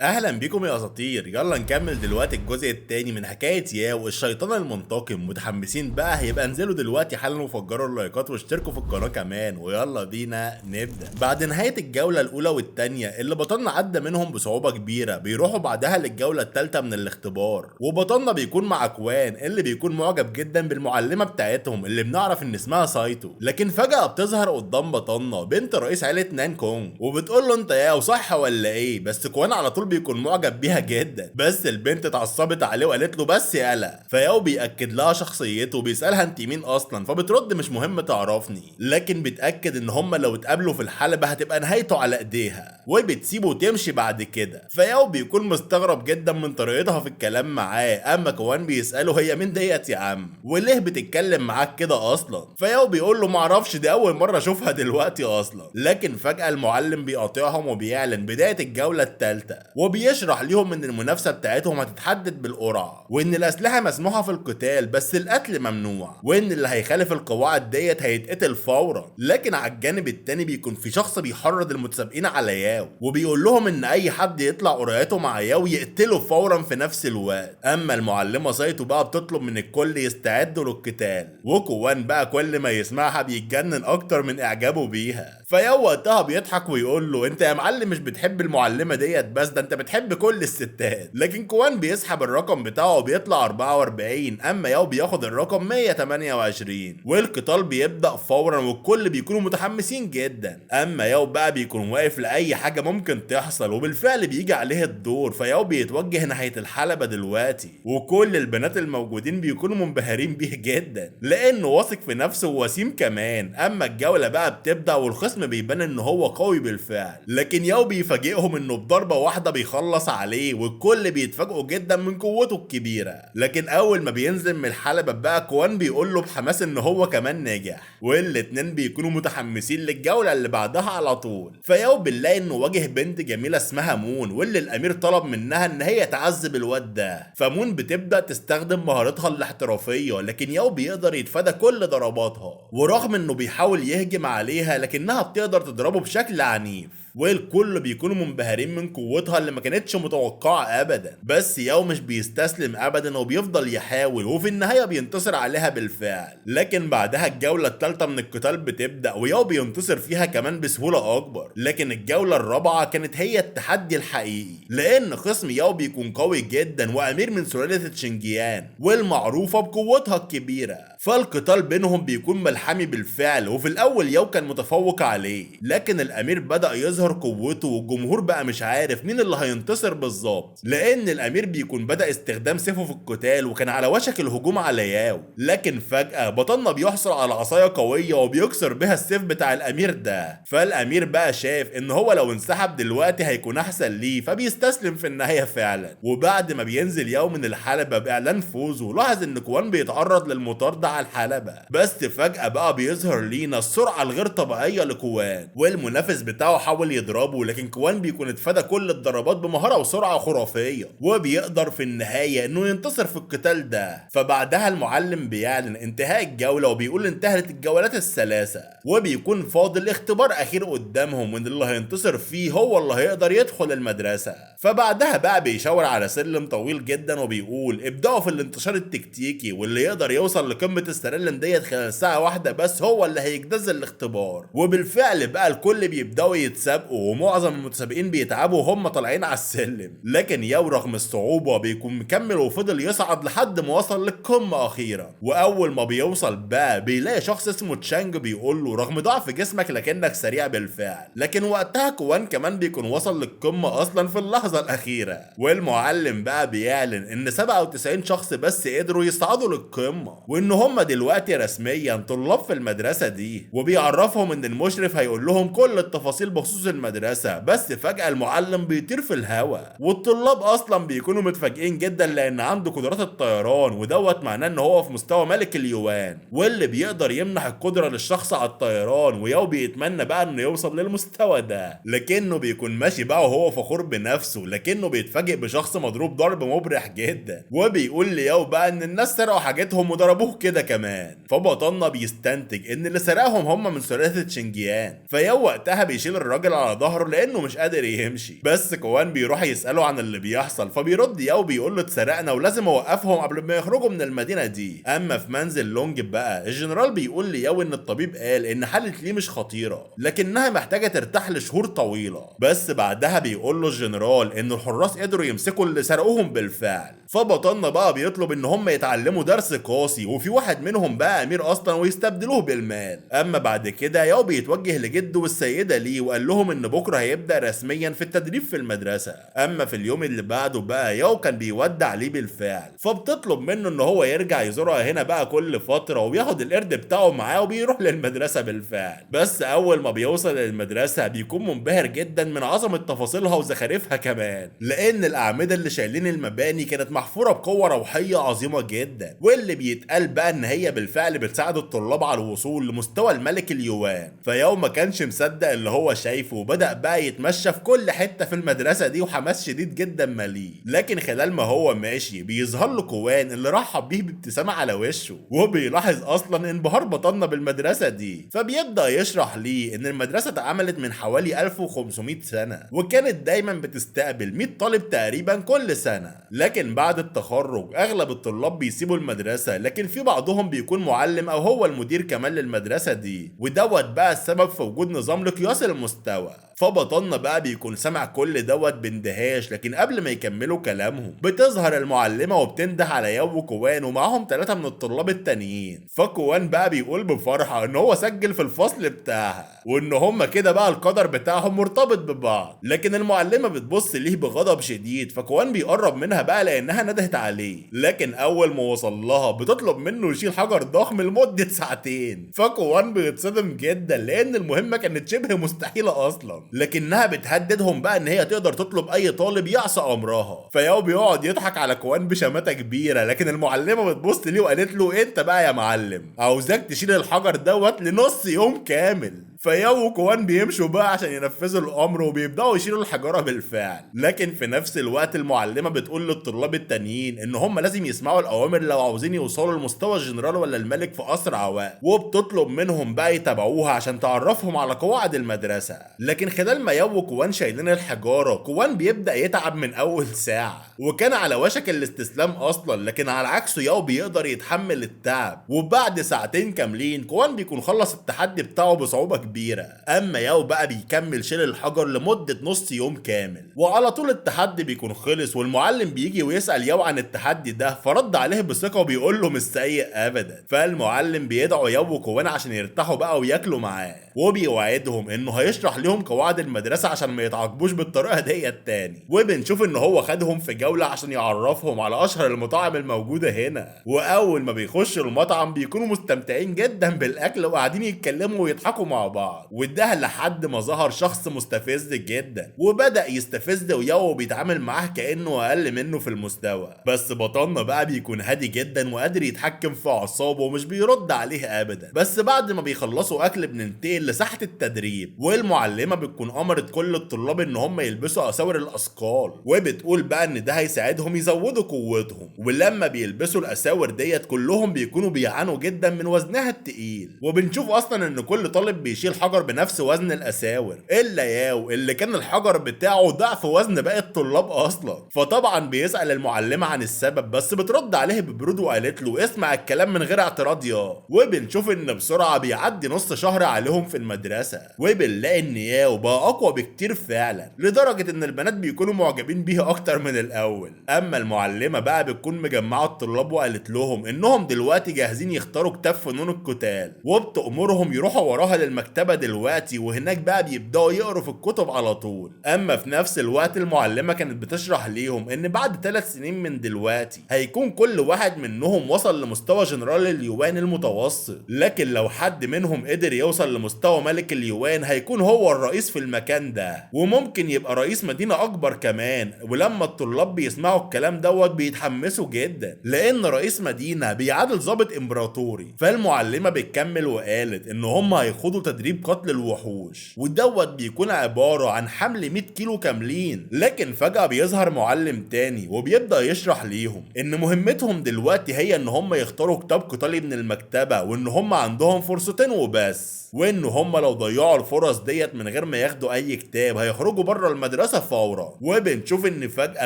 اهلا بيكم يا اساطير، يلا نكمل دلوقتي الجزء التاني من حكايه ياو الشيطان المنتقم. متحمسين بقى؟ هيبقى انزلوا دلوقتي حالا وفجروا اللايكات واشتركوا في القناه كمان، ويلا بينا نبدا. بعد نهايه الجوله الاولى والتانيه اللي بطلنا عدى منهم بصعوبه كبيره، بيروحوا بعدها للجوله التالته من الاختبار، وبطلنا بيكون مع كوان اللي بيكون معجب جدا بالمعلمه بتاعتهم اللي بنعرف ان اسمها سايتو. لكن فجاه بتظهر قدام بطلنا بنت رئيس عيله نان كونج، وبتقول له انت ياو صح ولا ايه؟ بس كوان على طول بيكون معجب بيها جدا، بس البنت اتعصبت عليه وقالت له بس يالا. فياو بيأكد لها شخصيته وبيسألها انت مين اصلا، فبترد مش مهم تعرفني، لكن بتأكد ان هما لو اتقابلوا في الحلبة هتبقى نهايته على ايديها، وبتسيبه وتمشي بعد كده. فياو بيكون مستغرب جدا من طريقتها في الكلام معاه، اما كوان بيسأله هي مين ديت يا عم، وليه بتتكلم معاك كده اصلا؟ فياو بيقول له معرفش، دي اول مرة اشوفها دلوقتي اصلا. لكن فجأة المعلم بيقاطعهم وبيعلن بداية الجولة الثالثة، وبيشرح ليهم ان المنافسه بتاعتهم هتتحدد بالقرعه، وان الاسلحه مسموحه في القتال بس القتل ممنوع، وان اللي هيخالف القواعد ديت هيتقتل فورا. لكن على الجانب التاني بيكون في شخص بيحرض المتسابقين على ياو، وبيقول لهم ان اي حد يطلع قرعته مع ياو يقتله فورا في نفس الوقت. اما المعلمه سايتو بقى بتطلب من الكل يستعدوا للقتال، وكوان بقى كل ما يسمعها بيتجنن اكتر من اعجابه بيها. فياو وقتها بيضحك ويقول له انت يا معلم مش بتحب المعلمه ديت بس، ده انت بتحب كل الستات. لكن كوان بيسحب الرقم بتاعه وبيطلع 44، اما ياو بياخد الرقم 128، والقتال بيبدأ فورا والكل بيكونوا متحمسين جدا. اما ياو بقى بيكون واقف لاي حاجه ممكن تحصل، وبالفعل بيجي عليه الدور. فياو بيتوجه ناحيه الحلبه دلوقتي، وكل البنات الموجودين بيكونوا منبهرين بيه جدا لانه واثق في نفسه ووسيم كمان. اما الجوله بقى بتبدأ والخصم بيبان ان هو قوي بالفعل، لكن ياو بيفاجئهم انه بضربه واحده بيخلص عليه، والكل بيتفاجئوا جدا من قوته الكبيره. لكن اول ما بينزل من الحلبة بقى كوان بيقول له بحماس ان هو كمان نجح، والاتنين بيكونوا متحمسين للجولة اللي بعدها على طول. فياو بنلاقي انه واجه بنت جميلة اسمها مون، واللي الامير طلب منها ان هي تعذب الواد ده. فمون بتبدأ تستخدم مهارتها الاحترافية، لكن ياو بيقدر يتفادى كل ضرباتها، ورغم انه بيحاول يهجم عليها لكنها بتقدر تضربه بشكل عنيف، والكل بيكونوا منبهرين من قوتها اللي ما كانتش متوقعة ابدا. بس ياو مش بيستسلم ابدا وبيفضل يحاول، وفي النهاية بينتصر عليها بالفعل. لكن بعدها الجولة الثالثة من القتال بتبدأ، وياو بينتصر فيها كمان بسهولة اكبر. لكن الجولة الرابعة كانت هي التحدي الحقيقي، لان خصم ياو بيكون قوي جدا وامير من سلالة تشنجيان والمعروفة بقوتها الكبيرة. فالقتال بينهم بيكون ملحمي بالفعل، وفي الاول ياو كان متفوق عليه، لكن الامير بدأ يظهر قوته والجمهور بقى مش عارف مين اللي هينتصر بالظبط، لان الامير بيكون بدأ استخدام سيفه في القتال وكان على وشك الهجوم على ياو. لكن فجأة بطلنا بيحصل على عصاية قوية وبيكسر بها السيف بتاع الامير ده. فالامير بقى شاف ان هو لو انسحب دلوقتي هيكون احسن ليه، فبيستسلم في النهاية فعلا. وبعد ما بينزل ياو من الحلبة باعلان فوزه، لاحظ ان كوان بيتعرض للمطاردة على الحلبة، بس فجأة بقى بيظهر لينا السرعة الغير طبيعية لكوان، والمنافس بتاعه حاول يضربه، لكن كوان بيكون اتفادى كل الضربات بمهارة وسرعة خرافية، وبيقدر في النهاية انه ينتصر في القتال ده. فبعدها المعلم بيعلن انتهاء الجولة وبيقول انتهت الجولات الثلاثة، وبيكون فاضل اختبار اخير قدامهم، وان اللي هينتصر فيه هو اللي هيقدر يدخل المدرسة. فبعدها بقى بيشاور على سلم طويل جدا وبيقول ابدأوا في الانتشار التكتيكي، واللي يقدر يوصل لقمة السلالم ديت خلال ساعة واحدة بس هو اللي هيجتاز الاختبار. وبالفعل بقى الكل بيبدأوا يتسابقوا، ومعظم المتسابقين بيتعبوا وهم طالعين على السلم. لكن ياو رغم الصعوبة بيكون مكمل وفضل يصعد لحد ما وصل للقمة أخيرا. وأول ما بيوصل بقى بيلاقي شخص اسمه تشانج بيقول له رغم ضعف جسمك لكنك سريع بالفعل. لكن وقتها كوان كمان بيكون وصل للقمة أصلا في اللحظة الأخيرة. والمعلم بقى بيعلن إن 97 شخص بس قدروا يصعدوا للقمة، وإن هم دلوقتي رسميا طلاب في المدرسة دي، وبيعرفهم إن المشرف هيقول لهم كل التفاصيل بخصوص المدرسة. بس فجأة المعلم بيطير في الهواء، والطلاب أصلا بيكونوا متفاجئين جدا لأن عنده قدرات الطيران، ودوت معناه إن هو في مستوى ملك اليوان، واللي بيقدر يمنح القدرة للشخص على الطيران. وياو بيتمنى بقى إنه يوصل للمستوى ده، لكنه بيكون ماشي بقى وهو فخور بنفسه، لكنه بيتفاجئ بشخص مضروب ضرب مبرح جدا، وبيقول لياو بقى إن الناس سرقوا حاجتهم وضربوه كده كمان. فبطلنا بيستنتج إن اللي سرقهم هم من سلالة تشنجيان. فياو وقتها بيشيل الراجل على ظهره لانه مش قادر يمشي. بس كوان بيروح يساله عن اللي بيحصل، فبيرد ياو بيقول له اتسرقنا ولازم اوقفهم قبل ما يخرجوا من المدينه دي. اما في منزل لونج بقى الجنرال بيقول لياو ان الطبيب قال ان حاله ليه مش خطيره لكنها محتاجه ترتاح لشهور طويله. بس بعدها بيقول له الجنرال ان الحراس قدروا يمسكوا اللي سرقوهم بالفعل. فبطلنا بقى بيطلب ان هم يتعلموا درس قاسي، وفي واحد منهم بقى امير اصلا ويستبدلوه بالمال. اما بعد كده ياو بيتوجه لجده والسيده ليه وقال لهم ان بكره هيبدا رسميا في التدريب في المدرسه. اما في اليوم اللي بعده بقى ياو كان بيودع ليه بالفعل، فبتطلب منه ان هو يرجع يزورها هنا بقى كل فتره وبياخد القرد بتاعه معاه وبيروح للمدرسه بالفعل. بس اول ما بيوصل للمدرسه بيكون منبهر جدا من عظمه تفاصيلها وزخارفها كمان، لان الاعمده اللي شايلين المباني كانت محفوره بقوه روحيه عظيمه جدا، واللي بيتقال بقى ان هي بالفعل بتساعد الطلاب على الوصول لمستوى الملك اليوان. فياو ما كانش مصدق اللي هو شايفه وبدا بقى يتمشى في كل حته في المدرسه دي وحماس شديد جدا ماليه. لكن خلال ما هو ماشي بيظهر له كوان اللي رحب بيه بابتسامه على وشه، وبيلاحظ اصلا انبهار بطلنا بالمدرسه دي. فبيبدا يشرح ليه ان المدرسه اتعملت من حوالي 1500 سنه وكانت دايما بتستقبل 100 طالب تقريبا كل سنه. لكن بعد التخرج اغلب الطلاب بيسيبوا المدرسه، لكن في بعضهم بيكون معلم او هو المدير كمان للمدرسه دي، ودوت بقى السبب في وجود نظام لقياس المستوى. فبطلنا بقى بيكون سمع كل دوت باندهاش، لكن قبل ما يكملوا كلامهم بتظهر المعلمه وبتنده على ياو وكوان ومعاهم 3 من الطلاب التانيين. فكوان بقى بيقول بفرحه ان هو سجل في الفصل بتاعها وان هما كده بقى القدر بتاعهم مرتبط ببعض. لكن المعلمه بتبص ليه بغضب شديد، فكوان بيقرب منها بقى لانها ندهت عليه، لكن اول ما وصل لها بتطلب منه يشيل حجر ضخم لمده ساعتين. فكوان بيتصدم جدا لان المهمه كانت شبه مستحيله اصلا، لكنها بتهددهم بقى ان هي تقدر تطلب اي طالب يعصى امرها. فياو بيقعد يضحك على كوان بشماتة كبيره، لكن المعلمه بتبص ليه وقالت له انت بقى يا معلم عاوزاك تشيل الحجر دوت لنص يوم كامل. فياو وكوان بيمشوا بقى عشان ينفذوا الامر وبيبداوا يشيلوا الحجره بالفعل. لكن في نفس الوقت المعلمه بتقول للطلاب التانيين ان هم لازم يسمعوا الاوامر لو عاوزين يوصلوا لمستوى الجنرال ولا الملك في اسرع وقت، وبتطلب منهم بقى يتابعوها عشان تعرفهم على قواعد المدرسه. لكن خلال ما ياو وكوان شايلين الحجاره كوان بيبدا يتعب من اول ساعه وكان على وشك الاستسلام اصلا، لكن على عكسه ياو بيقدر يتحمل التعب، وبعد ساعتين كاملين كوان بيكون خلص التحدي بتاعه بصعوبه كبيره. اما ياو بقى بيكمل شيل الحجر لمده نص يوم كامل، وعلى طول التحدي بيكون خلص والمعلم بيجي ويسال ياو عن التحدي ده، فرد عليه بثقه وبيقول له مش سيء ابدا. فالمعلم بيدعو ياو وكوان عشان يرتاحوا بقى وياكلوا معاه، وبيوعدهم انه هيشرح لهم قواعد المدرسه عشان ما يتعاقبوش بالطريقه ديت تاني. وبنشوف ان هو خدهم في جوله عشان يعرفهم على اشهر المطاعم الموجوده هنا، واول ما بيخشوا المطعم بيكونوا مستمتعين جدا بالاكل وقاعدين يتكلموا ويضحكوا مع بعض. وده لحد ما ظهر شخص مستفز جدا وبدا يستفز وياو بيتعامل معاه كانه اقل منه في المستوى. بس بطلنا بقى بيكون هادي جدا وقادر يتحكم في اعصابه ومش بيرد عليه ابدا. بس بعد ما بيخلصوا اكل بننتقل لساحه التدريب، والمعلمه بتكون امرت كل الطلاب ان هم يلبسوا اساور الاثقال، وبتقول بقى ان ده هيساعدهم يزودوا قوتهم. ولما بيلبسوا الاساور ديت كلهم بيكونوا بيعانوا جدا من وزنها التقيل، وبنشوف اصلا ان كل طالب بيشيل حجر بنفس وزن الاساور الا ياو اللي كان الحجر بتاعه ضعف وزن باقي الطلاب اصلا. فطبعا بيسال المعلمه عن السبب، بس بترد عليه ببرود وقالت له اسمع الكلام من غير اعتراض يا. وبنشوف ان بسرعه بيعدي نص شهر عليهم في المدرسه، وبنلاقي ان ياو بقى اقوى بكتير فعلا لدرجه ان البنات بيكونوا معجبين بيه اكتر من الاول. اما المعلمه بقى بتكون مجمعه الطلاب وقالت لهم انهم دلوقتي جاهزين يختاروا كتاب فنون القتال، وبتأمرهم يروحوا وراها للمكتبه دلوقتي، وهناك بقى بيبداوا يقروا في الكتب على طول. اما في نفس الوقت المعلمه كانت بتشرح ليهم ان بعد 3 سنين من دلوقتي هيكون كل واحد منهم وصل لمستوى جنرال اليوان المتوسط، لكن لو حد منهم قدر يوصل لمستوى ملك اليوان هيكون هو الرئيس في المكان ده، وممكن يبقى رئيس مدينه اكبر كمان. ولما الطلاب بيسمعوا الكلام دوت بيتحمسوا جدا لان رئيس مدينه بيعادل ضابط امبراطوري. فالمعلمه بتكمل وقالت ان هم هيخوضوا تدريب تدريب قتل الوحوش، ودوت بيكون عبارة عن حمل 100 كيلو كاملين. لكن فجأة بيظهر معلم تاني وبيبدأ يشرح ليهم ان مهمتهم دلوقتي هي ان هم يختاروا كتاب قتالي من المكتبة، وان هم عندهم فرصتين وبس، وان هم لو ضيعوا الفرص ديت من غير ما ياخدوا اي كتاب هيخرجوا بره المدرسة فورا. وبنشوف ان فجأة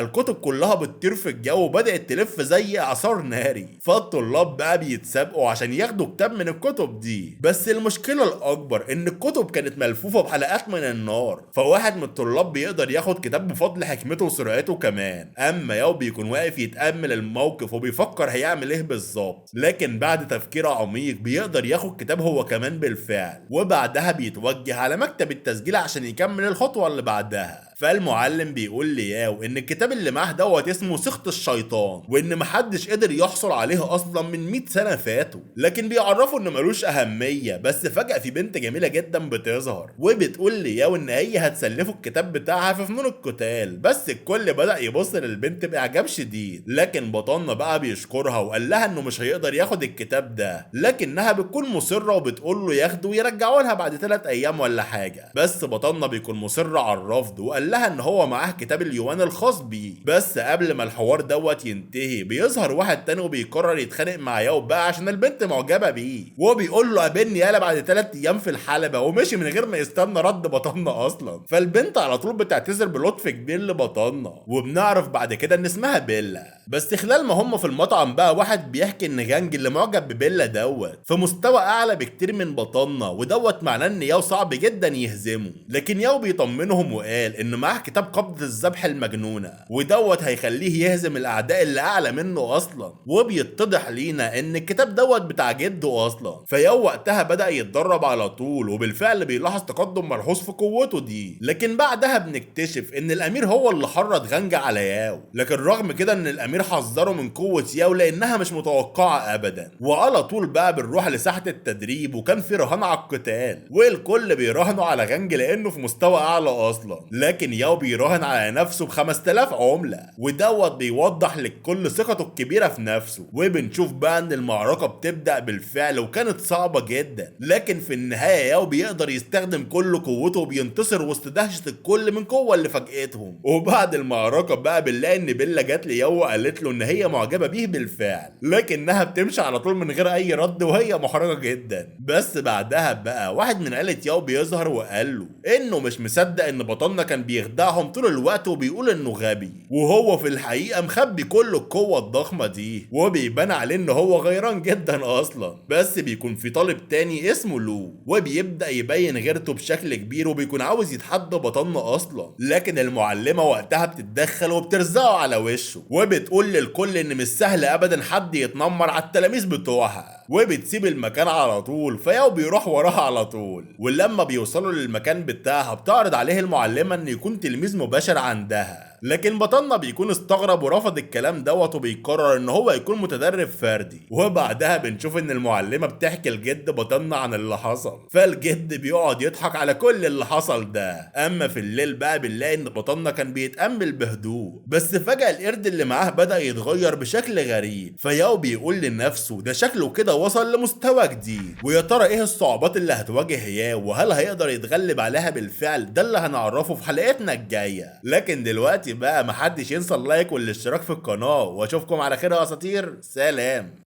الكتب كلها بتطير في الجو وبدأت تلف زي اعصار ناري، فالطلاب بقى بيتسابقوا عشان ياخدوا كتاب من الكتب دي. بس المشكلة الاكبر ان الكتب كانت ملفوفة بحلقات من النار، فواحد من الطلاب بيقدر ياخد كتاب بفضل حكمته وسرعته كمان. اما ياو بيكون واقف يتأمل الموقف وبيفكر هيعمل ايه بالظبط، لكن بعد تفكير عميق بيقدر ياخد كتاب هو كمان بالفعل، وبعدها بيتوجه على مكتب التسجيل عشان يكمل الخطوة اللي بعدها. فالمعلم بيقول لياو ان الكتاب اللي معاه دوت اسمه سخط الشيطان، وان محدش قدر يحصل عليه اصلا من 100 سنة فاتوا، لكن بيعرفوا انه ملوش اهمية. بس فجأة في بنت جميلة جدا بتظهر وبتقول لياو ان هي هتسلفه الكتاب بتاعها في فنون القتال. بس الكل بدأ يبص للبنت باعجاب شديد، لكن بطلنا بقى بيشكرها وقال لها انه مش هيقدر ياخد الكتاب ده، لكنها بتكون مصرة وبتقول له ياخده ويرجعوا لها بعد 3 ايام ولا حاجة. بس بطلنا بيكون مصر على الرفض وقال لها ان هو معاه كتاب اليوان الخاص بيه. بس قبل ما الحوار دوت ينتهي بيظهر واحد تاني وبيقرر يتخانق مع ياو بقى عشان البنت معجبه بيه، وبيقول له قابلني يالا بعد 3 ايام في الحلبه، ومشي من غير ما يستنى رد بطلنا اصلا. فالبنت على طول بتعتذر بلطف كبير لبطلنا، وبنعرف بعد كده ان اسمها بيلا. بس خلال ما هم في المطعم بقى واحد بيحكي ان جانج اللي معجب ببيلا دوت في مستوى اعلى بكتير من بطلنا، ودوت معناه ان ياو صعب جدا يهزمه. لكن ياو بيطمنهم وقال ان معاه كتاب قبضة الذبح المجنونة، ودوت هيخليه يهزم الاعداء اللي اعلى منه اصلا. وبيتضح لينا ان الكتاب دوت بتاع جده اصلا. فياو وقتها بدأ يتدرب على طول، وبالفعل بيلاحظ تقدم ملحوظ في قوته دي. لكن بعدها بنكتشف ان الامير هو اللي حرض غانجا على ياو، لكن رغم كده ان الامير حذره من قوة ياو لانها مش متوقعة ابدا. وعلى طول بقى بنروح لساحة التدريب، وكان في رهان على القتال، والكل بيراهنوا على غانج لانه في مستوى اعلى اصلا. لكن ياو بيراهن على نفسه ب5000 عملة، ودوت بيوضح للكل ثقته الكبيرة في نفسه. وبنشوف بقى ان المعركة بتبدأ بالفعل وكانت صعبة جدا، لكن في النهاية ياو بيقدر يستخدم كل قوته وبينتصر وسط دهشة الكل من قوة اللي فاجئتهم. وبعد المعركة بقى بنلاقي ان بيلا جات لياو وقالت له ان هي معجبة بيه بالفعل، لكنها بتمشي على طول من غير اي رد وهي محرجة جدا. بس بعدها بقى واحد من عيلة ياو بيظهر وقال له انه مش مصدق ان بطلنا كان بيخدعهم طول الوقت وبيقول انه غبي، وهو في الحقيقة مخبي كل القوة الضخمة دي، وبيبان عليه ان هو غيران جدا اصلا. بس بيكون في طالب تاني اسمه لو، وبيبدأ يبين غيرته بشكل كبير وبيكون عاوز يتحدى بطلنا اصلا. لكن المعلمة وقتها بتتدخل وبترزعه على وشه، وبتقول للكل ان مش سهل ابدا حد يتنمر على التلاميذ بتوعها، وبتسيب المكان على طول. فياو بيروح وراها على طول، ولما بيوصلوا للمكان بتاعها بتعرض عليه المعلمة ان يكون تلميذ مباشر عندها. لكن بطلنا بيكون استغرب ورفض الكلام دوت، وبيقرر ان هو يكون متدرب فردي. وبعدها بنشوف ان المعلمة بتحكي لجد بطلنا عن اللي حصل، فالجد بيقعد يضحك على كل اللي حصل ده. اما في الليل بقى بنلاقي ان بطلنا كان بيتأمل بهدوء، بس فجأة القرد اللي معاه بدأ يتغير بشكل غريب. فياو بيقول لنفسه ده شكله كده وصل لمستوى جديد، ويا ترى ايه الصعوبات اللي هتواجه ياو وهل هيقدر يتغلب عليها بالفعل؟ ده اللي هنعرفه في حلقتنا الجاية. لكن دلوقتي بقى محدش ينسى اللايك والاشتراك في القناة، واشوفكم على خير يا اساطير. سلام.